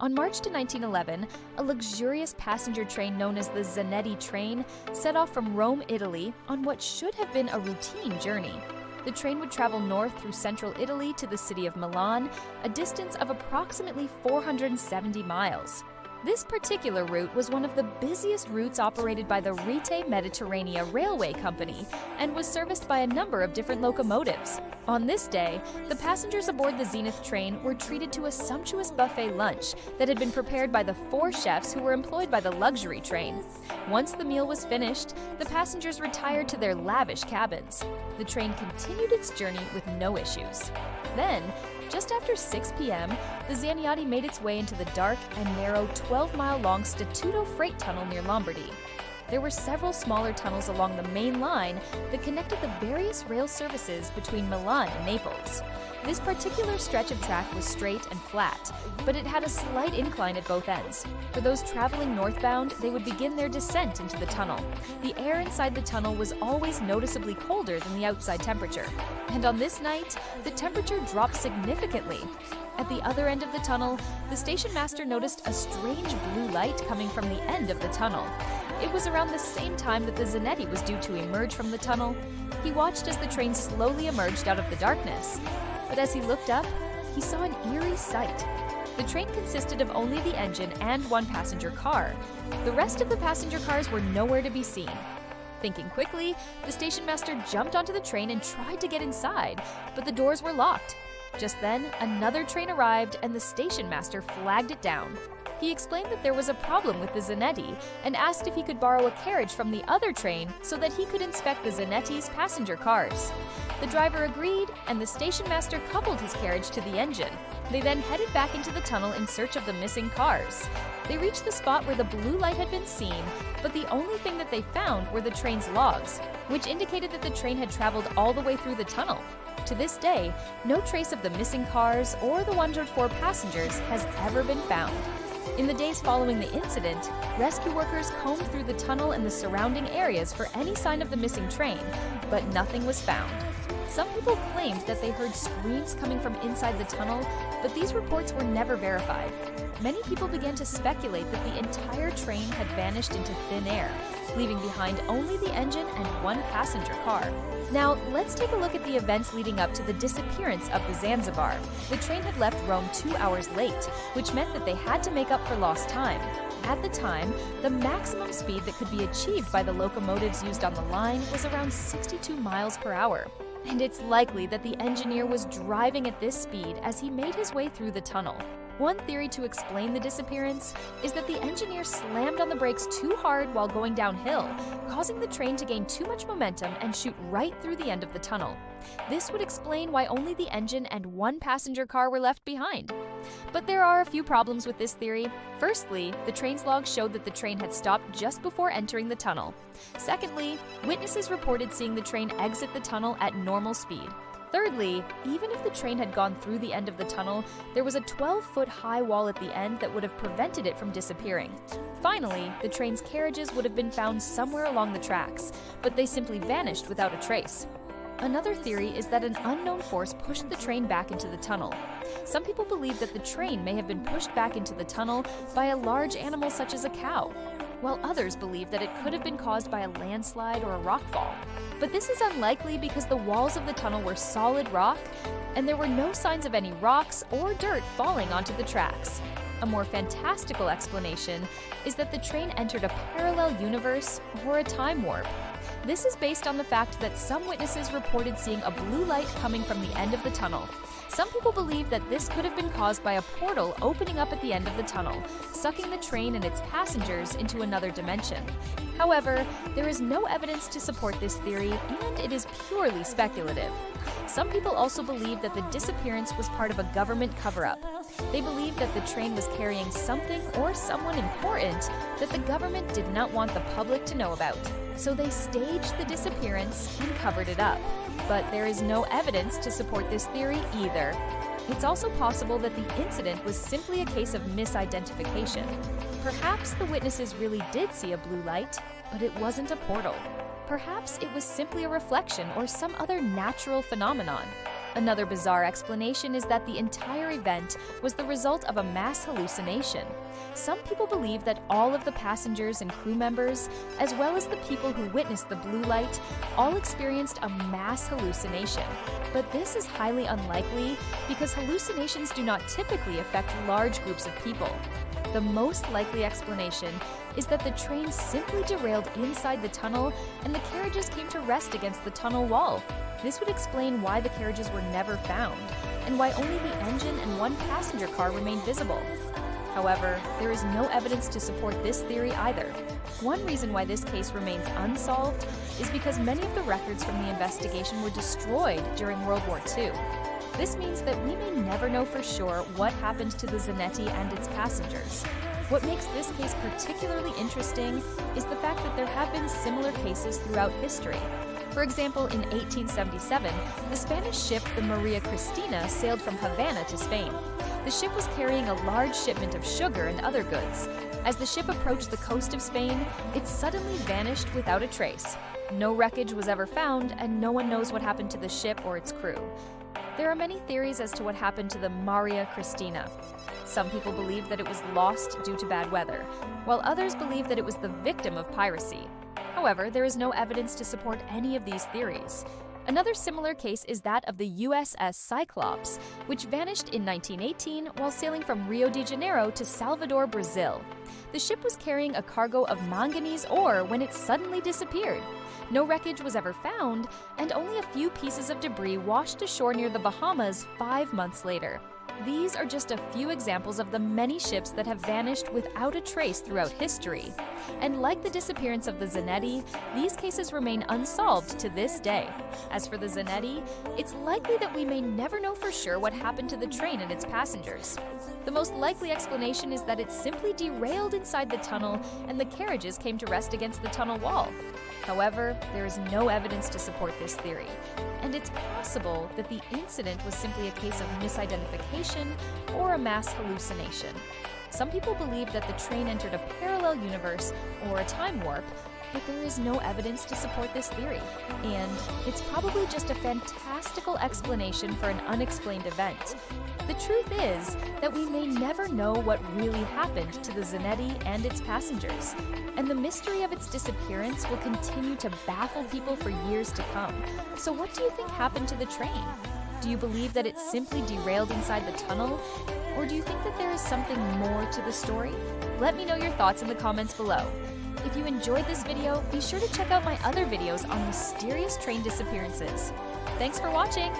On March 1911, a luxurious passenger train known as the Zanetti Train set off from Rome, Italy, on what should have been a routine journey. The train would travel north through central Italy to the city of Milan, a distance of approximately 470 miles. This particular route was one of the busiest routes operated by the Rete Mediterranea Railway Company and was serviced by a number of different locomotives. On this day, the passengers aboard the Zanetti Train were treated to a sumptuous buffet lunch that had been prepared by the 4 chefs who were employed by the luxury train. Once the meal was finished, the passengers retired to their lavish cabins. The train continued its journey with no issues. Then, just after 6 p.m., the Zanetti made its way into the dark and narrow 12-mile-long Statuto freight tunnel near Lombardy. There were several smaller tunnels along the main line that connected the various rail services between Milan and Naples. This particular stretch of track was straight and flat, but it had a slight incline at both ends. For those traveling northbound, they would begin their descent into the tunnel. The air inside the tunnel was always noticeably colder than the outside temperature. And on this night, the temperature dropped significantly. At the other end of the tunnel, the station master noticed a strange blue light coming from the end of the tunnel. It was around the same time that the Zanetti was due to emerge from the tunnel. He watched as the train slowly emerged out of the darkness. But as he looked up, he saw an eerie sight. The train consisted of only the engine and 1 passenger car. The rest of the passenger cars were nowhere to be seen. Thinking quickly, the station master jumped onto the train and tried to get inside, but the doors were locked. Just then, another train arrived and the station master flagged it down. He explained that there was a problem with the Zanetti and asked if he could borrow a carriage from the other train so that he could inspect the Zanetti's passenger cars. The driver agreed, and the station master coupled his carriage to the engine. They then headed back into the tunnel in search of the missing cars. They reached the spot where the blue light had been seen, but the only thing that they found were the train's logs, which indicated that the train had traveled all the way through the tunnel. To this day, no trace of the missing cars or the 104 passengers has ever been found. In the days following the incident, rescue workers combed through the tunnel and the surrounding areas for any sign of the missing train, but nothing was found. Some people claimed that they heard screams coming from inside the tunnel, but these reports were never verified. Many people began to speculate that the entire train had vanished into thin air, leaving behind only the engine and 1 passenger car. Now, let's take a look at the events leading up to the disappearance of the Zanzibar. The train had left Rome 2 hours late, which meant that they had to make up for lost time. At the time, the maximum speed that could be achieved by the locomotives used on the line was around 62 miles per hour. And it's likely that the engineer was driving at this speed as he made his way through the tunnel. One theory to explain the disappearance is that the engineer slammed on the brakes too hard while going downhill, causing the train to gain too much momentum and shoot right through the end of the tunnel. This would explain why only the engine and 1 passenger car were left behind. But there are a few problems with this theory. Firstly, the train's logs showed that the train had stopped just before entering the tunnel. Secondly, witnesses reported seeing the train exit the tunnel at normal speed. Thirdly, even if the train had gone through the end of the tunnel, there was a 12-foot high wall at the end that would have prevented it from disappearing. Finally, the train's carriages would have been found somewhere along the tracks, but they simply vanished without a trace. Another theory is that an unknown force pushed the train back into the tunnel. Some people believe that the train may have been pushed back into the tunnel by a large animal such as a cow, while others believe that it could have been caused by a landslide or a rockfall. But this is unlikely because the walls of the tunnel were solid rock, and there were no signs of any rocks or dirt falling onto the tracks. A more fantastical explanation is that the train entered a parallel universe or a time warp. This is based on the fact that some witnesses reported seeing a blue light coming from the end of the tunnel. Some people believe that this could have been caused by a portal opening up at the end of the tunnel, sucking the train and its passengers into another dimension. However, there is no evidence to support this theory, and it is purely speculative. Some people also believe that the disappearance was part of a government cover-up. They believe that the train was carrying something or someone important that the government did not want the public to know about. So they staged the disappearance and covered it up. But there is no evidence to support this theory either. It's also possible that the incident was simply a case of misidentification. Perhaps the witnesses really did see a blue light, but it wasn't a portal. Perhaps it was simply a reflection or some other natural phenomenon. Another bizarre explanation is that the entire event was the result of a mass hallucination. Some people believe that all of the passengers and crew members, as well as the people who witnessed the blue light, all experienced a mass hallucination. But this is highly unlikely because hallucinations do not typically affect large groups of people. The most likely explanation is that the train simply derailed inside the tunnel and the carriages came to rest against the tunnel wall. This would explain why the carriages were never found and why only the engine and one passenger car remained visible. However, there is no evidence to support this theory either. One reason why this case remains unsolved is because many of the records from the investigation were destroyed during World War II. This means that we may never know for sure what happened to the Zanetti and its passengers. What makes this case particularly interesting is the fact that there have been similar cases throughout history. For example, in 1877, the Spanish ship the Maria Cristina sailed from Havana to Spain. The ship was carrying a large shipment of sugar and other goods. As the ship approached the coast of Spain, it suddenly vanished without a trace. No wreckage was ever found, and no one knows what happened to the ship or its crew. There are many theories as to what happened to the Maria Cristina. Some people believe that it was lost due to bad weather, while others believe that it was the victim of piracy. However, there is no evidence to support any of these theories. Another similar case is that of the USS Cyclops, which vanished in 1918 while sailing from Rio de Janeiro to Salvador, Brazil. The ship was carrying a cargo of manganese ore when it suddenly disappeared. No wreckage was ever found, and only a few pieces of debris washed ashore near the Bahamas 5 months later. These are just a few examples of the many ships that have vanished without a trace throughout history. And like the disappearance of the Zanetti, these cases remain unsolved to this day. As for the Zanetti, it's likely that we may never know for sure what happened to the train and its passengers. The most likely explanation is that it simply derailed inside the tunnel and the carriages came to rest against the tunnel wall. However, there is no evidence to support this theory, and it's possible that the incident was simply a case of misidentification or a mass hallucination. Some people believe that the train entered a parallel universe or a time warp, but there is no evidence to support this theory, and it's probably just a fantastical explanation for an unexplained event. The truth is that we may never know what really happened to the Zanetti and its passengers, and the mystery of its disappearance will continue to baffle people for years to come. So what do you think happened to the train? Do you believe that it simply derailed inside the tunnel? Or do you think that there is something more to the story? Let me know your thoughts in the comments below. If you enjoyed this video, be sure to check out my other videos on mysterious train disappearances. Thanks for watching!